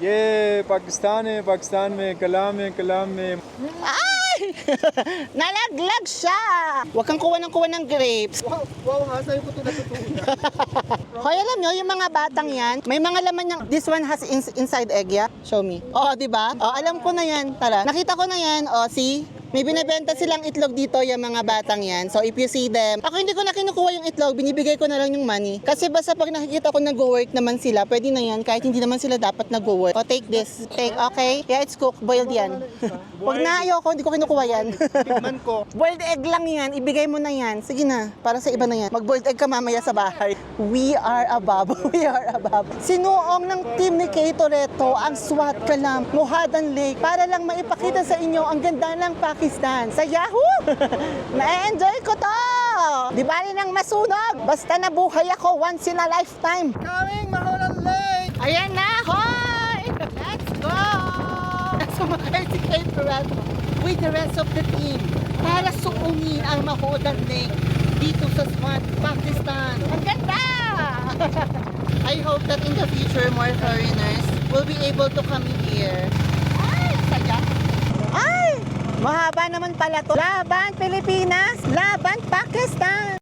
ये पाकिस्तान है, पाकिस्तान में कलाम में Ay! Nalaglag siya! Huwag kang kuha ng grapes. Wow, ha, sa'yo ko ito natutunan. Hoy, alam nyo, yung mga batang yan, may mga laman niyang, this one has inside egg, yeah? Show me. Oh, di ba? Oh, alam ko na yan. Tara, nakita ko na yan. Oh, see? May binibenta silang itlog dito, yung mga batang yan. So, if you see them, ako hindi ko na kinukuha yung itlog, binibigay ko na lang yung money. Kasi basta pag nakikita ko nag-work naman sila, pwede na yan, kahit hindi naman sila dapat nag-work. Oh, take this. Take, okay? Yeah, it's cooked, boiled yan. Huwag na, ayoko, hindi ko kinukuha yan. Tikman ko. Boiled egg lang yan, ibigay mo na yan. Sige na, para sa iba na yan. Mag-boiled egg ka mamaya sa bahay. We are above, we are above. Sinuong ng team ni Kay Toretto ang SWAT Kalam, Muhadan Lake, para lang maipakita sa inyo ang ganda ng Pakistan. Sa Yahoo! Na-enjoy ko to! Di ba rin ang masunog? Basta nabuhay ako once in a lifetime. Coming, Maholan Lake! Ayan na, hoy! Let's go! Sumakay si Kay Toretto with the rest of the team para suungin ang Mahodan Lake dito sa SWAT, Pakistan. Ang ganda! I hope that in the future, more foreigners will be able to come here. Ay, saya! Ay! Mahaba naman pala to. Laban Pilipinas, laban Pakistan!